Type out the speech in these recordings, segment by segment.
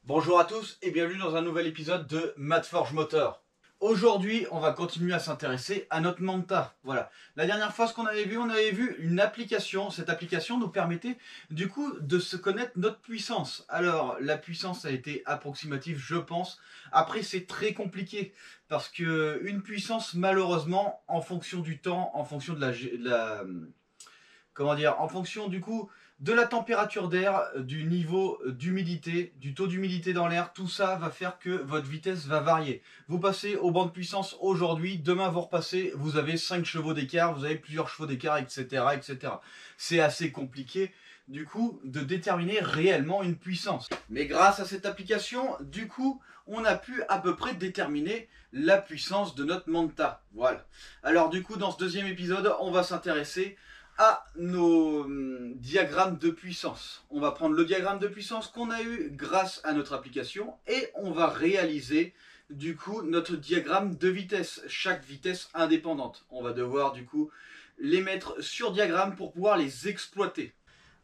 Bonjour à tous et bienvenue dans un nouvel épisode de Madforge Moteur. Aujourd'hui, on va continuer à s'intéresser à notre Manta. Voilà. La dernière fois, ce qu'on avait vu, on avait vu une application. Cette application nous permettait du coup de se connaître notre puissance. Alors, la puissance a été approximative, je pense. Après, c'est très compliqué parce que une puissance, malheureusement, en fonction du temps, en fonction en fonction du coup de la température d'air, du niveau d'humidité, du taux d'humidité dans l'air, tout ça va faire que votre vitesse va varier. Vous passez au banc de puissance aujourd'hui, demain vous repassez, vous avez 5 chevaux d'écart, vous avez plusieurs chevaux d'écart, etc., etc. C'est assez compliqué du coup de déterminer réellement une puissance. Mais grâce à cette application, du coup, on a pu à peu près déterminer la puissance de notre Manta. Voilà. Alors du coup, dans ce deuxième épisode, on va s'intéresser à nos diagrammes de puissance. On va prendre le diagramme de puissance qu'on a eu grâce à notre application et on va réaliser du coup notre diagramme de vitesse, chaque vitesse indépendante. On va devoir du coup les mettre sur diagramme pour pouvoir les exploiter.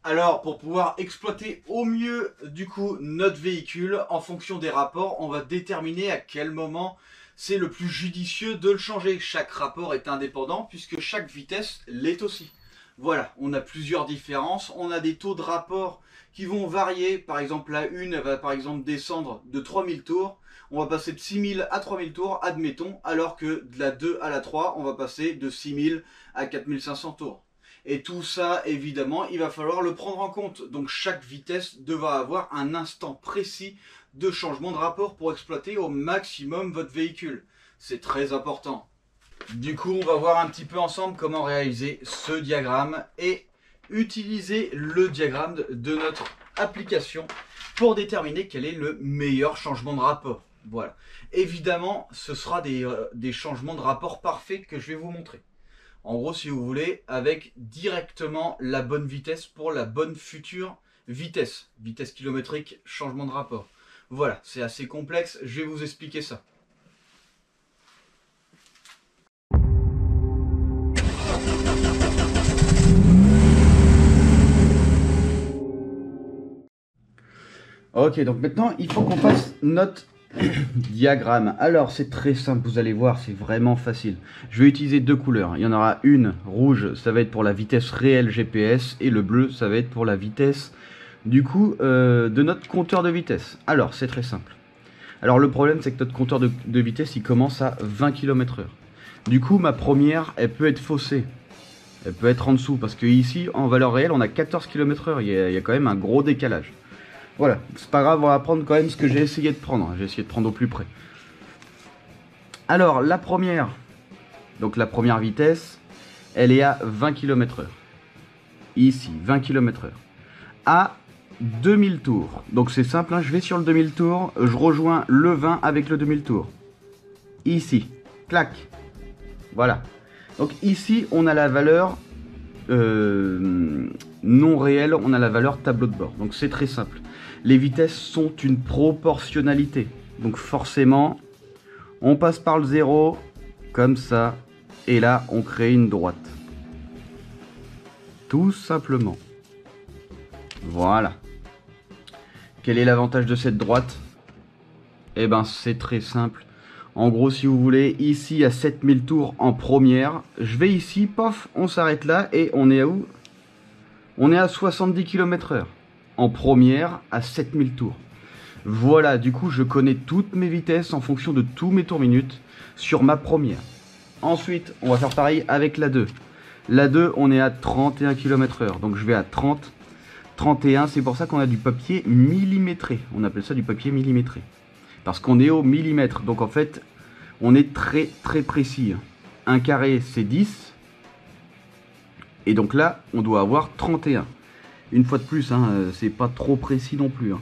Alors pour pouvoir exploiter au mieux du coup notre véhicule, en fonction des rapports, on va déterminer à quel moment c'est le plus judicieux de le changer. Chaque rapport est indépendant puisque chaque vitesse l'est aussi. Voilà, on a plusieurs différences, on a des taux de rapport qui vont varier, par exemple la 1 elle va par exemple descendre de 3000 tours, on va passer de 6000 à 3000 tours, admettons, alors que de la 2 à la 3, on va passer de 6000 à 4500 tours. Et tout ça, évidemment, il va falloir le prendre en compte. Donc chaque vitesse devra avoir un instant précis de changement de rapport pour exploiter au maximum votre véhicule. C'est très important. Du coup, on va voir un petit peu ensemble comment réaliser ce diagramme et utiliser le diagramme de notre application pour déterminer quel est le meilleur changement de rapport. Voilà. Évidemment, ce sera des changements de rapport parfaits que je vais vous montrer. En gros, si vous voulez, avec directement la bonne vitesse pour la bonne future vitesse. Vitesse kilométrique, changement de rapport. Voilà, c'est assez complexe, je vais vous expliquer ça. Ok, donc maintenant, il faut qu'on fasse notre diagramme. Alors, c'est très simple, vous allez voir, c'est vraiment facile. Je vais utiliser deux couleurs. Il y en aura une rouge, ça va être pour la vitesse réelle GPS, et le bleu, ça va être pour la vitesse, du coup, de notre compteur de vitesse. Alors, c'est très simple. Alors, le problème, c'est que notre compteur de vitesse, il commence à 20 km/h. Du coup, ma première, elle peut être faussée. Elle peut être en dessous, parce que ici, en valeur réelle, on a 14 km/h. Il y a quand même un gros décalage. Voilà, c'est pas grave, on va prendre quand même ce que j'ai essayé de prendre. J'ai essayé de prendre au plus près. Alors, la première, donc la première vitesse, elle est à 20 km/h. Ici, 20 km/h. À 2000 tours. Donc c'est simple, hein, je vais sur le 2000 tours, je rejoins le 20 avec le 2000 tours. Ici, clac. Voilà. Donc ici, on a la valeur non réelle, on a la valeur tableau de bord. Donc c'est très simple. Les vitesses sont une proportionnalité. Donc forcément, on passe par le 0, comme ça, et là, on crée une droite. Tout simplement. Voilà. Quel est l'avantage de cette droite? Eh ben, c'est très simple. En gros, si vous voulez, ici à 7000 tours en première, je vais ici, pof, on s'arrête là, et on est à où? On est à 70 km/h. En première à 7000 tours. Voilà, du coup je connais toutes mes vitesses en fonction de tous mes tours minutes sur ma première. Ensuite, on va faire pareil avec la 2. La 2, on est à 31 km/h. Donc je vais à 30, 31, c'est pour ça qu'on a du papier millimétré. On appelle ça du papier millimétré. Parce qu'on est au millimètre. Donc en fait, on est très très précis. Un carré, c'est 10. Et donc là, on doit avoir 31. Une fois de plus, hein, c'est pas trop précis non plus, hein,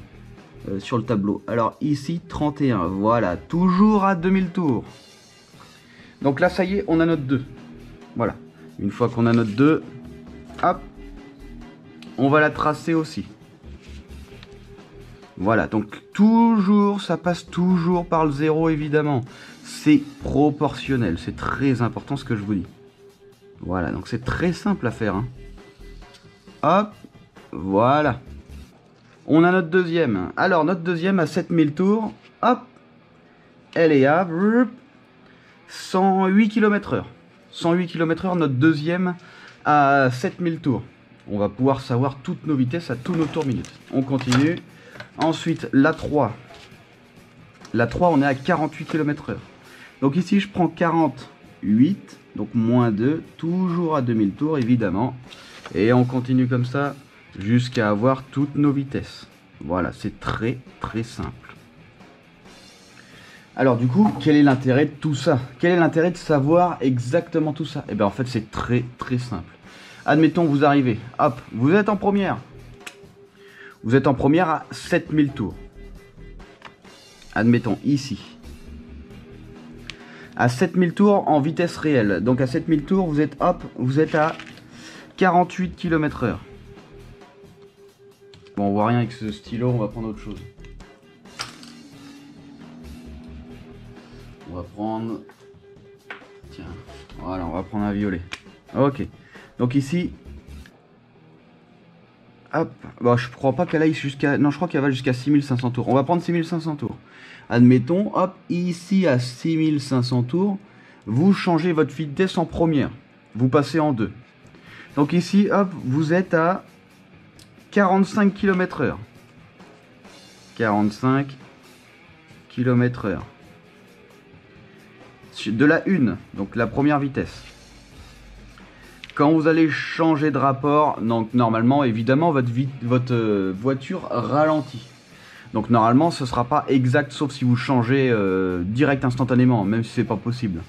sur le tableau. Alors ici, 31, voilà, toujours à 2000 tours. Donc là, ça y est, on a notre 2. Voilà, une fois qu'on a notre 2, hop, on va la tracer aussi. Voilà, donc toujours, ça passe toujours par le 0, évidemment. C'est proportionnel, c'est très important ce que je vous dis. Voilà, donc c'est très simple à faire, hein. Hop. Voilà. On a notre deuxième. Alors, notre deuxième à 7000 tours, hop, elle est à 108 km/h. 108 km/h, notre deuxième à 7000 tours. On va pouvoir savoir toutes nos vitesses à tous nos tours minutes. On continue. Ensuite, la 3. La 3, on est à 48 km/h. Donc ici, je prends 48, donc moins 2, toujours à 2000 tours, évidemment. Et on continue comme ça jusqu'à avoir toutes nos vitesses. Voilà, c'est très très simple. Alors du coup, quel est l'intérêt de tout ça? Quel est l'intérêt de savoir exactement tout ça? Eh bien en fait, c'est très très simple. Admettons, vous arrivez, hop, vous êtes en première. Vous êtes en première à 7000 tours. Admettons, ici. À 7000 tours en vitesse réelle. Donc à 7000 tours, vous êtes, hop, vous êtes à 48 km/h. Bon, on voit rien avec ce stylo, on va prendre autre chose. On va prendre... Tiens, voilà, on va prendre un violet. Ok. Donc ici... Hop, bon, je crois pas qu'elle aille jusqu'à... Non, je crois qu'elle va jusqu'à 6500 tours. On va prendre 6500 tours. Admettons, hop, ici à 6500 tours, vous changez votre vitesse en première. Vous passez en 2. Donc ici, hop, vous êtes à 45 km/h. 45 km/h. De la 1, donc la première vitesse. Quand vous allez changer de rapport, donc normalement, évidemment, votre voiture ralentit. Donc normalement, ce ne sera pas exact, sauf si vous changez direct instantanément, même si c'est pas possible.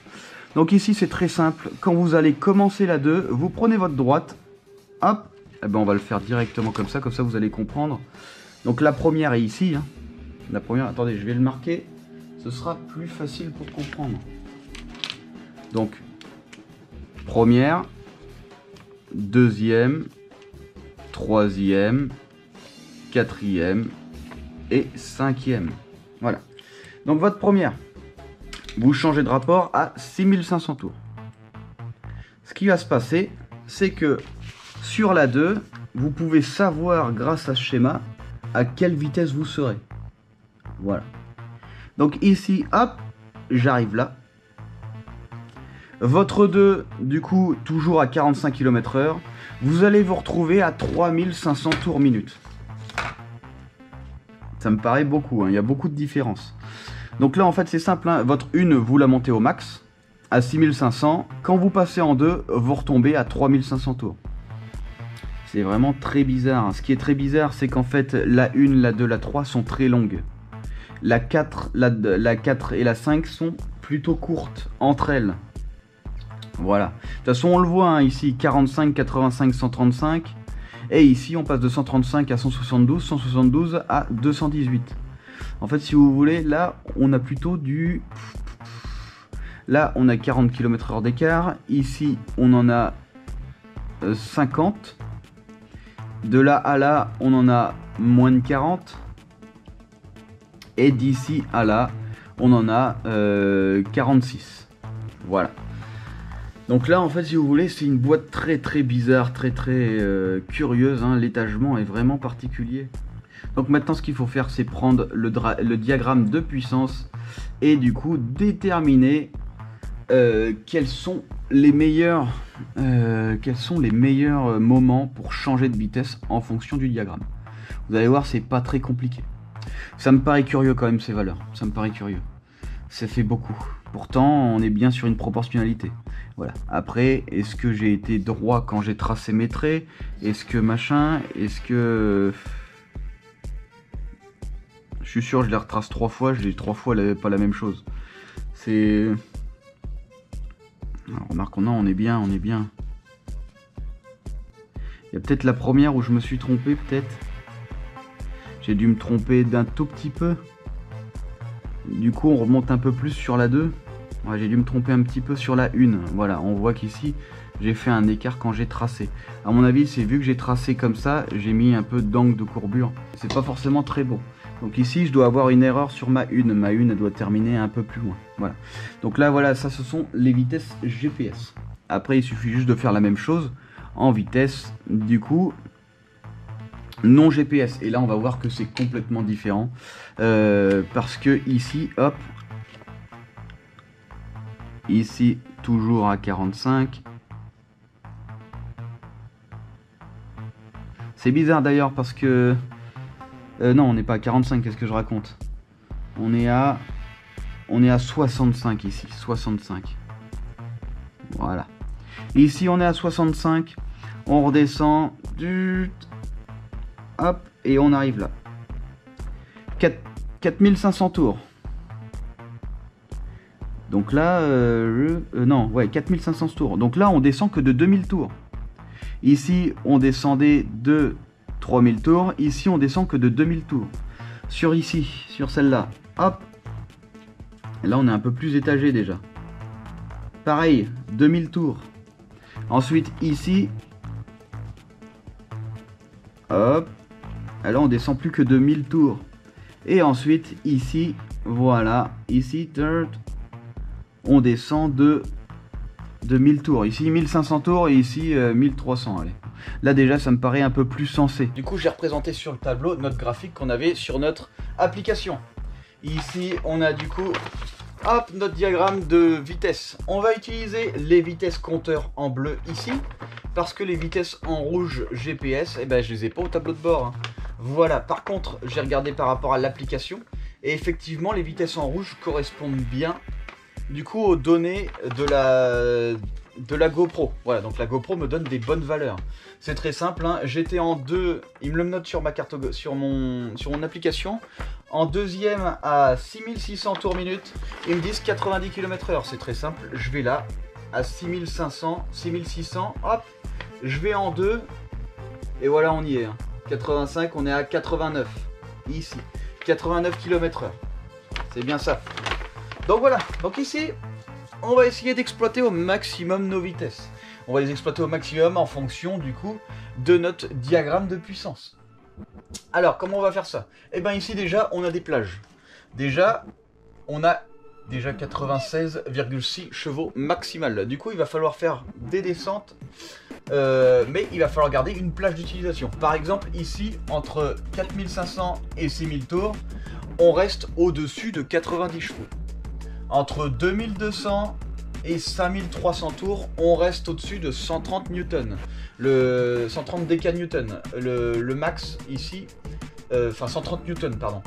Donc ici, c'est très simple. Quand vous allez commencer la 2, vous prenez votre droite, hop, eh ben, on va le faire directement comme ça vous allez comprendre. Donc la première est ici. Hein. La première, attendez, je vais le marquer. Ce sera plus facile pour comprendre. Donc, première, deuxième, troisième, quatrième et cinquième. Voilà. Donc votre première, vous changez de rapport à 6500 tours. Ce qui va se passer, c'est que sur la 2, vous pouvez savoir grâce à ce schéma à quelle vitesse vous serez. Voilà. Donc ici, hop, j'arrive là. Votre 2, du coup, toujours à 45 km/h, vous allez vous retrouver à 3500 tours minute. Ça me paraît beaucoup, hein, il y a beaucoup de différences. Donc là, en fait, c'est simple, hein, votre 1, vous la montez au max, à 6500. Quand vous passez en 2, vous retombez à 3500 tours. C'est vraiment très bizarre. Hein. Ce qui est très bizarre, c'est qu'en fait, la 1, la 2, la 3 sont très longues. La 4, la 4 et la 5 sont plutôt courtes entre elles. Voilà. De toute façon, on le voit hein, ici, 45, 85, 135. Et ici, on passe de 135 à 172, 172 à 218. En fait, si vous voulez, là, on a plutôt du... Là, on a 40 km/h d'écart. Ici, on en a 50. De là à là, on en a moins de 40. Et d'ici à là, on en a 46. Voilà. Donc là, en fait, si vous voulez, c'est une boîte très très bizarre, très très curieuse. Hein. L'étagement est vraiment particulier. Donc maintenant, ce qu'il faut faire, c'est prendre le diagramme de puissance et du coup déterminer quels sont les meilleurs moments pour changer de vitesse en fonction du diagramme. Vous allez voir, c'est pas très compliqué. Ça me paraît curieux quand même ces valeurs. Ça me paraît curieux. Ça fait beaucoup. Pourtant, on est bien sur une proportionnalité. Voilà. Après, est-ce que j'ai été droit quand j'ai tracé mes traits? Est-ce que machin? Est-ce que... Je suis sûr, je les retrace 3 fois. Je les 3 fois pas la même chose. C'est... Alors, remarque, non, on est bien, on est bien. Il y a peut-être la première où je me suis trompé, peut-être. J'ai dû me tromper d'un tout petit peu. Du coup, on remonte un peu plus sur la 2. Ouais, j'ai dû me tromper un petit peu sur la 1. Voilà, on voit qu'ici, j'ai fait un écart quand j'ai tracé. À mon avis, c'est vu que j'ai tracé comme ça, j'ai mis un peu d'angle de courbure. C'est pas forcément très beau. Donc ici, je dois avoir une erreur sur ma 1. Ma 1, elle doit terminer un peu plus loin. Voilà. Donc là, voilà, ça, ce sont les vitesses GPS. Après, il suffit juste de faire la même chose en vitesse. Du coup, non GPS. Et là, on va voir que c'est complètement différent. Parce que ici, hop. Ici, toujours à 45. C'est bizarre d'ailleurs parce que... non, on n'est pas à 45, qu'est-ce que je raconte? On est à 65 ici, 65. Voilà. Ici, on est à 65. On redescend. Hop, et on arrive là. 4500 tours. Donc là, non, ouais, 4500 tours. Donc là, on descend que de 2000 tours. Ici, on descendait de 3000 tours. Ici, on descend que de 2000 tours. Sur ici, sur celle-là, hop. Là, on est un peu plus étagé déjà. Pareil, 2000 tours. Ensuite, ici, hop. Là, on descend plus que de 1000 tours. Et ensuite, ici, voilà. Ici, on descend de 1000 tours. Ici, 1500 tours et ici, 1300. Allez. Là, déjà, ça me paraît un peu plus sensé. Du coup, j'ai représenté sur le tableau notre graphique qu'on avait sur notre application. Ici, on a du coup, hop, notre diagramme de vitesse. On va utiliser les vitesses compteurs en bleu ici, parce que les vitesses en rouge GPS, eh ben, je les ai pas au tableau de bord. Hein. Voilà, par contre, j'ai regardé par rapport à l'application, et effectivement, les vitesses en rouge correspondent bien, du coup, aux données de la GoPro. Voilà, donc la GoPro me donne des bonnes valeurs. C'est très simple, hein. J'étais en 2, il me le note sur ma carte, sur mon application, en deuxième à 6600 tours minute, ils me disent 90 km/h. C'est très simple, je vais là, à 6500, 6600, hop, je vais en 2, et voilà, on y est. Hein. 85, on est à 89, ici, 89 km/h. C'est bien ça. Donc voilà, donc ici, on va essayer d'exploiter au maximum nos vitesses. On va les exploiter au maximum en fonction du coup de notre diagramme de puissance. Alors, comment on va faire ça? Eh bien ici déjà, on a des plages. Déjà, on a déjà 96,6 chevaux maximal. Du coup, il va falloir faire des descentes, mais il va falloir garder une plage d'utilisation. Par exemple, ici, entre 4500 et 6000 tours, on reste au-dessus de 90 chevaux. Entre 2200 et 5300 tours, on reste au-dessus de 130 newtons. Le 130 décanewtons. Le max ici, enfin 130 newtons, pardon.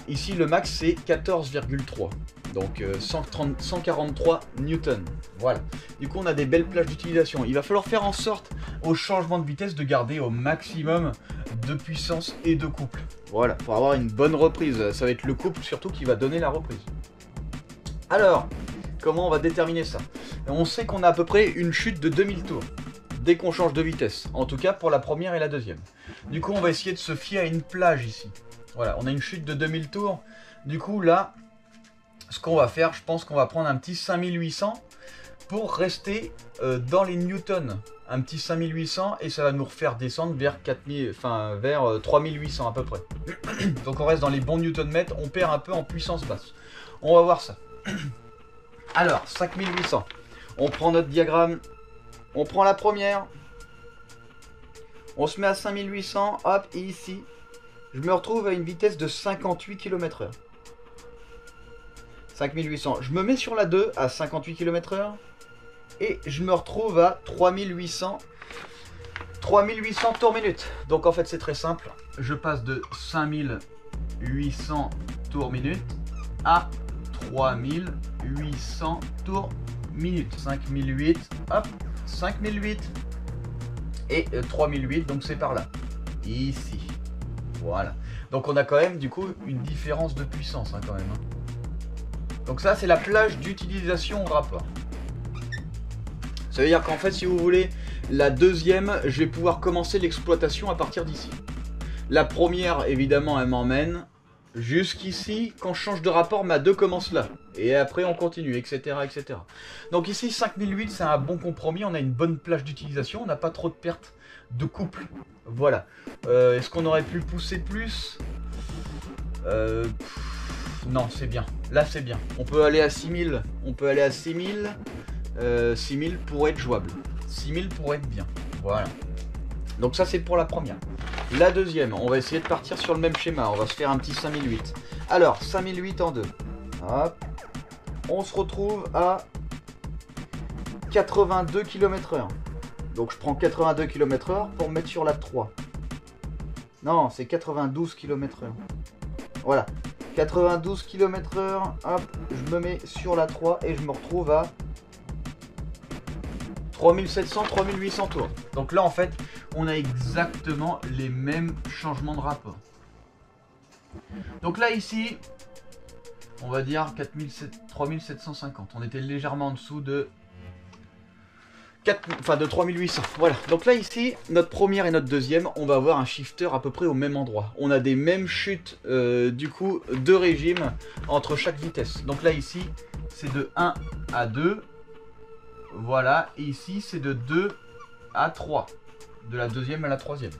Ici, le max c'est 14,3. Donc 143 newtons. Voilà. Du coup, on a des belles plages d'utilisation. Il va falloir faire en sorte, au changement de vitesse, de garder au maximum de puissance et de couple. Voilà, pour avoir une bonne reprise. Ça va être le couple surtout qui va donner la reprise. Alors, comment on va déterminer ça? On sait qu'on a à peu près une chute de 2000 tours dès qu'on change de vitesse. En tout cas pour la première et la deuxième. Du coup, on va essayer de se fier à une plage ici. Voilà, on a une chute de 2000 tours. Du coup, là, ce qu'on va faire, je pense qu'on va prendre un petit 5800 pour rester dans les newtons. Un petit 5800 et ça va nous refaire descendre vers 4000, enfin vers 3800 à peu près. Donc on reste dans les bons newton mètres, on perd un peu en puissance basse. On va voir ça. Alors, 5800. On prend notre diagramme. On prend la première. On se met à 5800. Hop, et ici, je me retrouve à une vitesse de 58 km/h. 5800. Je me mets sur la 2 à 58 km/h. Et je me retrouve à 3800 tours minute. Donc en fait, c'est très simple. Je passe de 5800 tours minute à 3800 tours minute. 5008, hop, 5008 et 3008, donc c'est par là, ici. Voilà. Donc on a quand même du coup une différence de puissance hein, quand même. Hein. Donc ça c'est la plage d'utilisation au rapport. Ça veut dire qu'en fait si vous voulez, la deuxième, je vais pouvoir commencer l'exploitation à partir d'ici. La première évidemment elle m'emmène jusqu'ici, quand je change de rapport, ma 2 commence là. Et après, on continue, etc. etc. Donc ici, 5008, c'est un bon compromis. On a une bonne plage d'utilisation. On n'a pas trop de pertes de couple. Voilà. Est-ce qu'on aurait pu pousser plus? Non, c'est bien. Là, c'est bien. On peut aller à 6000. On peut aller à 6000. 6000 pourrait être jouable. 6000 pourrait être bien. Voilà. Donc ça, c'est pour la première. La deuxième, on va essayer de partir sur le même schéma. On va se faire un petit 5008. Alors, 5008 en 2. Hop. On se retrouve à 82 km/h. Donc je prends 82 km/h pour me mettre sur la 3. Non, c'est 92 km/h. Voilà. 92 km/h. Hop, je me mets sur la 3 et je me retrouve à 3700-3800 tours. Donc là, en fait, on a exactement les mêmes changements de rapport. Donc là, ici, on va dire 3750. On était légèrement en dessous de 3800. Voilà. Donc là, ici, notre première et notre deuxième, on va avoir un shifter à peu près au même endroit. On a des mêmes chutes, du coup, de régime entre chaque vitesse. Donc là, ici, c'est de 1 à 2. Voilà, et ici c'est de 2 à 3, de la deuxième à la troisième.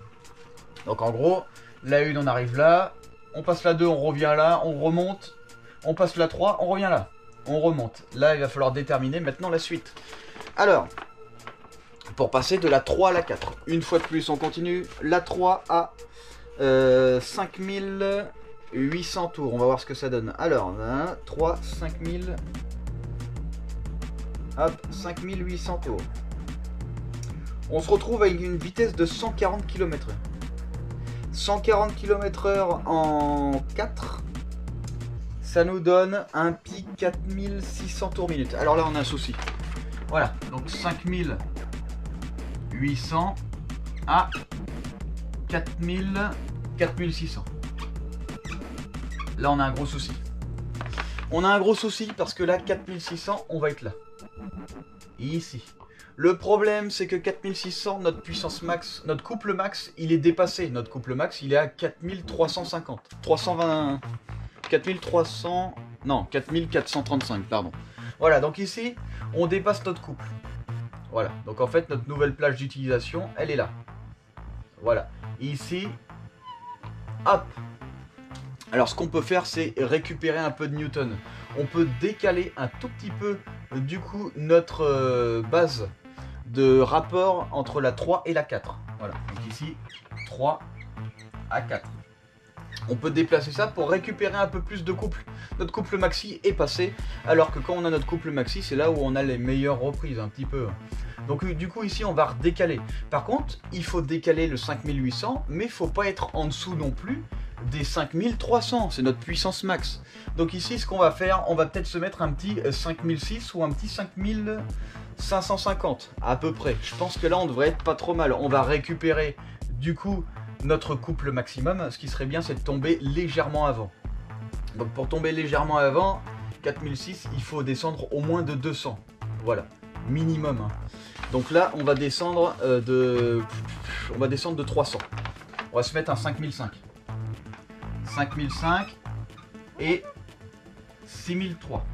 Donc en gros, la 1 on arrive là, on passe la 2, on revient là, on remonte, on passe la 3, on revient là, on remonte. Là il va falloir déterminer maintenant la suite. Alors, pour passer de la 3 à la 4, une fois de plus on continue, la 3 à 5800 tours, on va voir ce que ça donne. Alors, 3, 5000... Hop, 5800 tours. On se retrouve avec une vitesse de 140 km/h. 140 km/h en 4. Ça nous donne un pic 4600 tours minute. Alors là, on a un souci. Voilà, donc 5800 à 4600. Là, on a un gros souci. On a un gros souci parce que là, 4600, on va être là. Ici. Le problème, c'est que 4600, notre puissance max, notre couple max, il est dépassé. Notre couple max, il est à 4350. 320... 4300... Non, 4435, pardon. Voilà, donc ici, on dépasse notre couple. Voilà, donc en fait, notre nouvelle plage d'utilisation, elle est là. Voilà. Ici, hop. Alors, ce qu'on peut faire, c'est récupérer un peu de Newton. On peut décaler un tout petit peu, du coup, notre base de rapport entre la 3 et la 4. Voilà, donc ici, 3 à 4. On peut déplacer ça pour récupérer un peu plus de couple. Notre couple maxi est passé, alors que quand on a notre couple maxi, c'est là où on a les meilleures reprises, un petit peu. Donc du coup, ici, on va redécaler. Par contre, il faut décaler le 5800, mais il ne faut pas être en dessous non plus des 5300, c'est notre puissance max. Donc ici, ce qu'on va faire, on va peut-être se mettre un petit 5006 ou un petit 5550, à peu près. Je pense que là, on devrait être pas trop mal. On va récupérer, du coup, notre couple maximum. Ce qui serait bien, c'est de tomber légèrement avant. Donc pour tomber légèrement avant, 4006, il faut descendre au moins de 200. Voilà, minimum. Hein. Donc là, on va descendre de 300. On va se mettre un 5005. 5005 et 6003.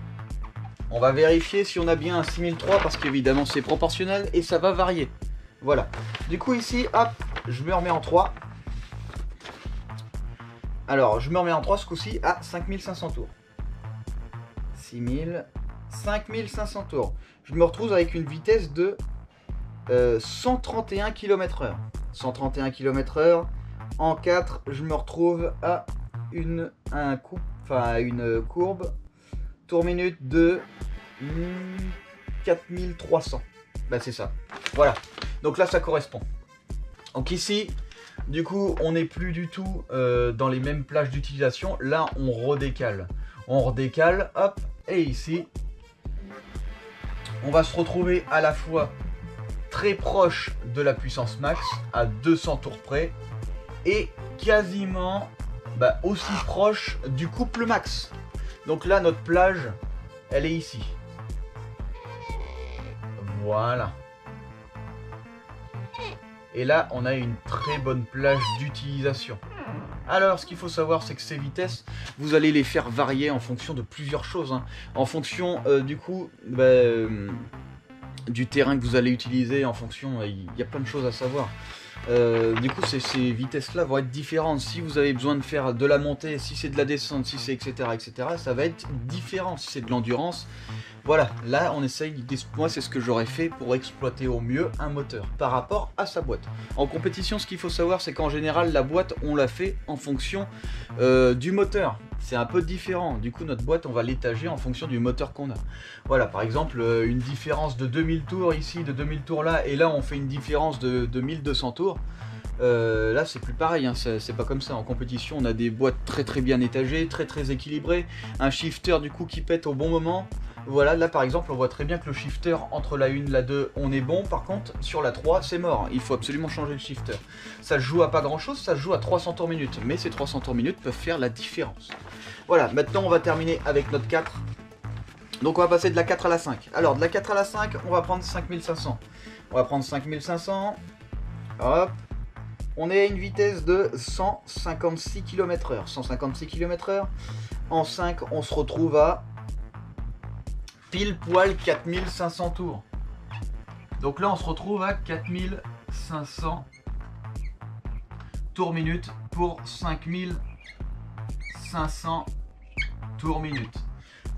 On va vérifier si on a bien un 6003 parce qu'évidemment c'est proportionnel et ça va varier. Voilà. Du coup ici, hop, je me remets en 3. Alors, je me remets en 3 ce coup-ci à 5500 tours. 5500 tours. Je me retrouve avec une vitesse de 131 km/h. 131 km/h. En 4, je me retrouve à une courbe tour minute de 4300. Bah c'est ça. Voilà. Donc là ça correspond. Donc ici, du coup, on n'est plus du tout dans les mêmes plages d'utilisation. Là, on redécale. On redécale, hop, et ici, on va se retrouver à la fois très proche de la puissance max, à 200 tours près, et quasiment aussi proche du couple max. Donc là, notre plage, elle est ici. Voilà. Et là, on a une très bonne plage d'utilisation. Alors, ce qu'il faut savoir, c'est que ces vitesses, vous allez les faire varier en fonction de plusieurs choses. Hein. En fonction, du coup, du terrain que vous allez utiliser, en fonction, il y a plein de choses à savoir. Du coup, ces vitesses-là vont être différentes. Si vous avez besoin de faire de la montée, si c'est de la descente, si c'est etc., ça va être différent. Si c'est de l'endurance, voilà. Là, on essaye. Moi, c'est ce que j'aurais fait pour exploiter au mieux un moteur par rapport à sa boîte. En compétition, ce qu'il faut savoir, c'est qu'en général, la boîte, on la fait en fonction du moteur. C'est un peu différent. Du coup, notre boîte, on va l'étager en fonction du moteur qu'on a. Voilà, par exemple, une différence de 2000 tours ici, de 2000 tours là, et là, on fait une différence de 1200 tours. Là, c'est plus pareil, hein. C'est pas comme ça. En compétition, on a des boîtes très bien étagées, très équilibrées, un shifter du coup qui pète au bon moment. Voilà, là par exemple, on voit très bien que le shifter entre la 1 et la 2, on est bon. Par contre, sur la 3, c'est mort. Il faut absolument changer le shifter. Ça se joue à pas grand chose, ça se joue à 300 tours minute. Mais ces 300 tours minute peuvent faire la différence. Voilà, maintenant on va terminer avec notre 4. Donc on va passer de la 4 à la 5. Alors, de la 4 à la 5, on va prendre 5500. On va prendre 5500. Hop. On est à une vitesse de 156 km/h. 156 km/h. En 5, on se retrouve à pile poil 4500 tours. Donc là, on se retrouve à 4500 tours minute pour 5500 tours minute.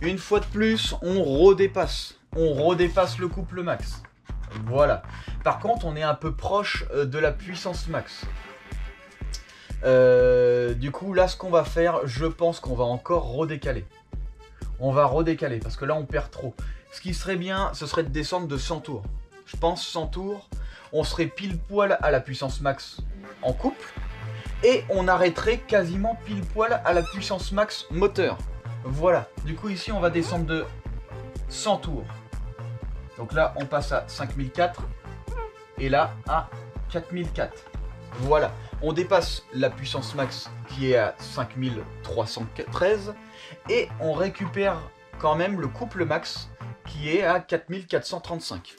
Une fois de plus, on redépasse. On redépasse le couple max. Voilà. Par contre, on est un peu proche de la puissance max. Du coup, là, ce qu'on va faire, je pense qu'on va encore redécaler. On va redécaler parce que là, on perd trop. Ce qui serait bien, ce serait de descendre de 100 tours. Je pense 100 tours, on serait pile poil à la puissance max en couple. Et on arrêterait quasiment pile poil à la puissance max moteur. Voilà. Du coup, ici, on va descendre de 100 tours. Donc là, on passe à 5004 et là à 4004. Voilà, on dépasse la puissance max qui est à 5313 et on récupère quand même le couple max qui est à 4435.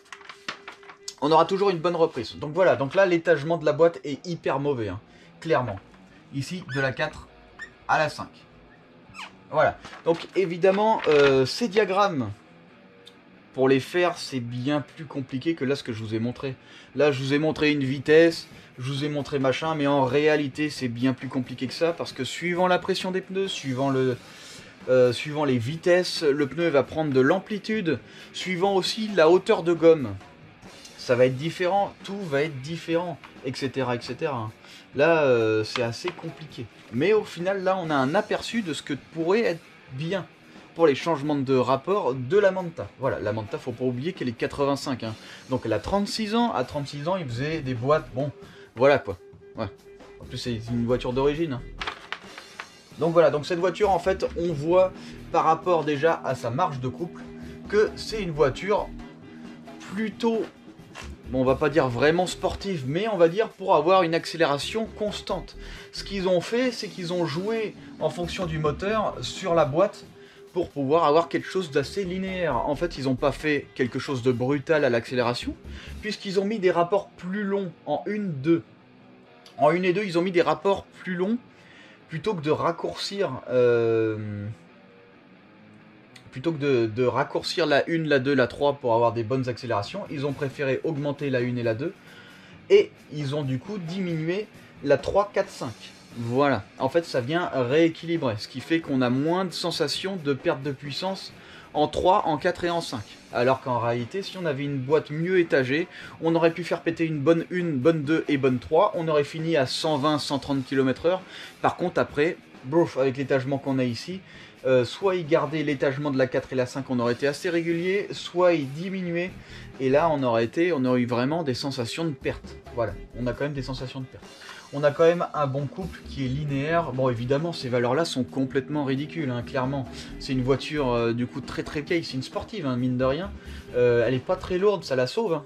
On aura toujours une bonne reprise. Donc voilà, donc là l'étagement de la boîte est hyper mauvais, hein, clairement. Ici, de la 4 à la 5. Voilà, donc évidemment, ces diagrammes, pour les faire, c'est bien plus compliqué que là ce que je vous ai montré. Là, je vous ai montré une vitesse, je vous ai montré machin, mais en réalité, c'est bien plus compliqué que ça, parce que suivant la pression des pneus, suivant les vitesses, le pneu va prendre de l'amplitude, suivant aussi la hauteur de gomme. Ça va être différent, tout va être différent, etc. Là, c'est assez compliqué. Mais au final, là, on a un aperçu de ce que pourrait être bien pour les changements de rapport de la Manta. Voilà, la Manta, faut pas oublier qu'elle est 85. Hein. Donc elle a 36 ans. À 36 ans, il faisait des boîtes, bon, voilà quoi. Ouais. En plus, c'est une voiture d'origine. Hein. Donc voilà, donc cette voiture, en fait, on voit par rapport déjà à sa marge de couple que c'est une voiture plutôt, bon, on va pas dire vraiment sportive, mais on va dire pour avoir une accélération constante. Ce qu'ils ont fait, c'est qu'ils ont joué en fonction du moteur sur la boîte pour pouvoir avoir quelque chose d'assez linéaire. En fait, ils n'ont pas fait quelque chose de brutal à l'accélération, puisqu'ils ont mis des rapports plus longs en 1-2. En 1 et 2, ils ont mis des rapports plus longs, plutôt que de raccourcir la 1, la 2, la 3 pour avoir des bonnes accélérations. Ils ont préféré augmenter la 1 et la 2, et ils ont du coup diminué la 3, 4, 5. Voilà, en fait ça vient rééquilibrer, ce qui fait qu'on a moins de sensations de perte de puissance en 3, en 4 et en 5. Alors qu'en réalité, si on avait une boîte mieux étagée, on aurait pu faire péter une bonne 1, bonne 2 et bonne 3, on aurait fini à 120-130 km/h. Par contre après, bouf, avec l'étagement qu'on a ici, soit il gardait l'étagement de la 4 et la 5, on aurait été assez régulier, soit il diminuait, et là on aurait eu vraiment des sensations de perte. Voilà, on a quand même des sensations de perte. On a quand même un bon couple qui est linéaire. Bon, évidemment, ces valeurs-là sont complètement ridicules, hein, clairement. C'est une voiture, du coup, très vieille. C'est une sportive, hein, mine de rien. Elle est pas très lourde, ça la sauve. Hein.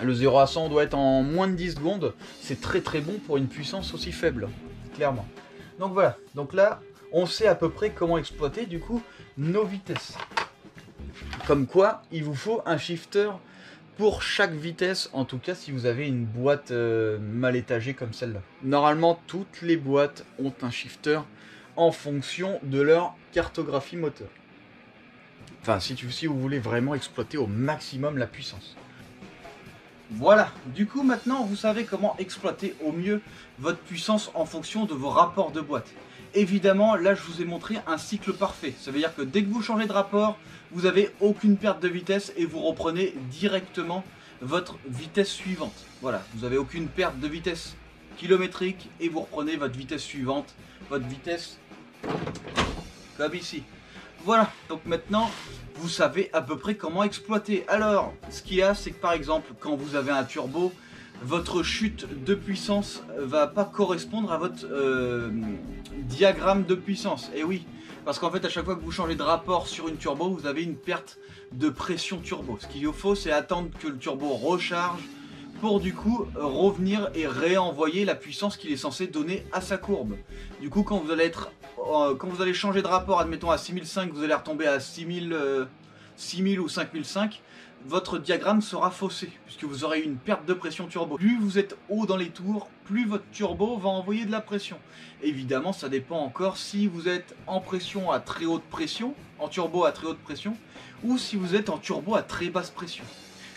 Le 0 à 100 doit être en moins de 10 secondes. C'est très bon pour une puissance aussi faible, clairement. Donc voilà. Donc là, on sait à peu près comment exploiter, du coup, nos vitesses. Comme quoi, il vous faut un shifter pour chaque vitesse, en tout cas si vous avez une boîte mal étagée comme celle-là. Normalement, toutes les boîtes ont un shifter en fonction de leur cartographie moteur. Enfin, si vous voulez vraiment exploiter au maximum la puissance. Voilà, du coup maintenant vous savez comment exploiter au mieux votre puissance en fonction de vos rapports de boîte. Évidemment, là je vous ai montré un cycle parfait. Ça veut dire que dès que vous changez de rapport, vous n'avez aucune perte de vitesse et vous reprenez directement votre vitesse suivante. Voilà, vous n'avez aucune perte de vitesse kilométrique et vous reprenez votre vitesse suivante, votre vitesse comme ici. Voilà, donc maintenant vous savez à peu près comment exploiter. Alors, ce qu'il y a, c'est que par exemple, quand vous avez un turbo, votre chute de puissance va pas correspondre à votre diagramme de puissance. Et oui, parce qu'en fait, à chaque fois que vous changez de rapport sur une turbo, vous avez une perte de pression turbo. Ce qu'il faut, c'est attendre que le turbo recharge pour du coup revenir et réenvoyer la puissance qu'il est censé donner à sa courbe. Du coup, quand vous allez changer de rapport, admettons à 6005, vous allez retomber à 6000 ou 5005, votre diagramme sera faussé, puisque vous aurez une perte de pression turbo. Plus vous êtes haut dans les tours, plus votre turbo va envoyer de la pression. Évidemment, ça dépend encore si vous êtes en pression à très haute pression, en turbo à très haute pression, ou si vous êtes en turbo à très basse pression.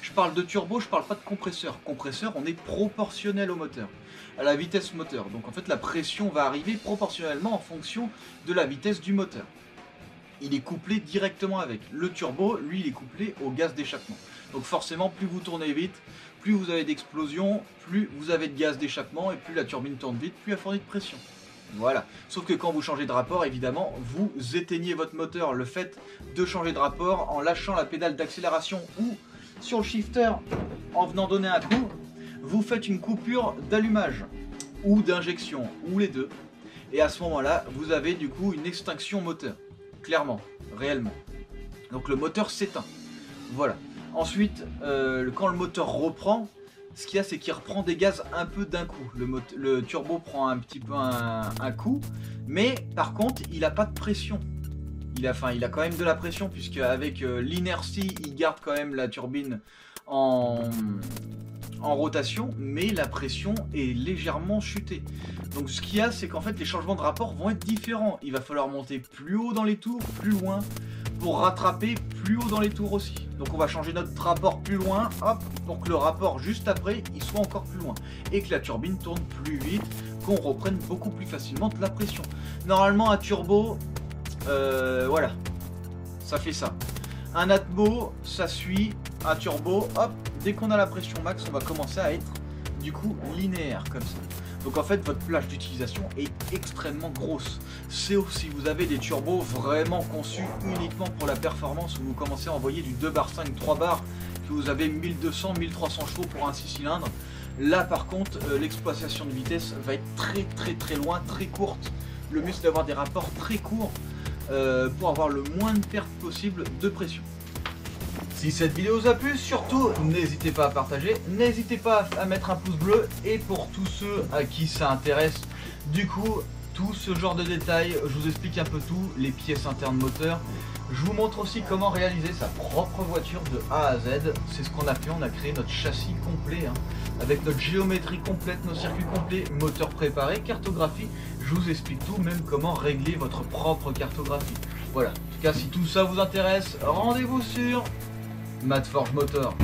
Je parle de turbo, je parle pas de compresseur. Compresseur, on est proportionnel au moteur, à la vitesse moteur. Donc en fait, la pression va arriver proportionnellement en fonction de la vitesse du moteur. Il est couplé directement avec. Le turbo, lui, il est couplé au gaz d'échappement. Donc forcément, plus vous tournez vite, plus vous avez d'explosion, plus vous avez de gaz d'échappement, et plus la turbine tourne vite, plus elle fournit de pression. Voilà. Sauf que quand vous changez de rapport, évidemment, vous éteignez votre moteur. Le fait de changer de rapport en lâchant la pédale d'accélération ou sur le shifter en venant donner un coup, vous faites une coupure d'allumage ou d'injection, ou les deux. Et à ce moment-là, vous avez du coup une extinction moteur. Clairement, réellement. Donc le moteur s'éteint. Voilà. Ensuite, quand le moteur reprend, ce qu'il y a, c'est qu'il reprend des gaz un peu d'un coup. Le turbo prend un petit peu un coup, mais par contre, il n'a pas de pression. Il a quand même de la pression, puisque avec l'inertie, il garde quand même la turbine en rotation, mais la pression est légèrement chutée. Donc ce qu'il y a, c'est qu'en fait les changements de rapport vont être différents. Il va falloir monter plus haut dans les tours, plus loin, pour rattraper plus haut dans les tours aussi. Donc on va changer notre rapport plus loin, hop, pour que le rapport juste après, il soit encore plus loin. Et que la turbine tourne plus vite, qu'on reprenne beaucoup plus facilement de la pression. Normalement un turbo, voilà, ça fait ça. Un Atmo, ça suit. Un turbo, hop, dès qu'on a la pression max, on va commencer à être du coup linéaire comme ça. Donc en fait, votre plage d'utilisation est extrêmement grosse. Sauf si vous avez des turbos vraiment conçus uniquement pour la performance, où vous commencez à envoyer du 2 bar 5, 3 bars, que vous avez 1200, 1300 chevaux pour un 6 cylindres. Là par contre, l'exploitation de vitesse va être très loin, très courte. Le mieux c'est d'avoir des rapports très courts pour avoir le moins de pertes possible de pression. Si cette vidéo vous a plu, surtout n'hésitez pas à partager, n'hésitez pas à mettre un pouce bleu, et pour tous ceux à qui ça intéresse, du coup, tout ce genre de détails, je vous explique un peu tout, les pièces internes moteur. Je vous montre aussi comment réaliser sa propre voiture de A à Z. C'est ce qu'on a fait, on a créé notre châssis complet, avec notre géométrie complète, nos circuits complets, moteur préparé, cartographie. Je vous explique tout, même comment régler votre propre cartographie. Voilà, en tout cas si tout ça vous intéresse, rendez-vous sur Matt Forge Motor.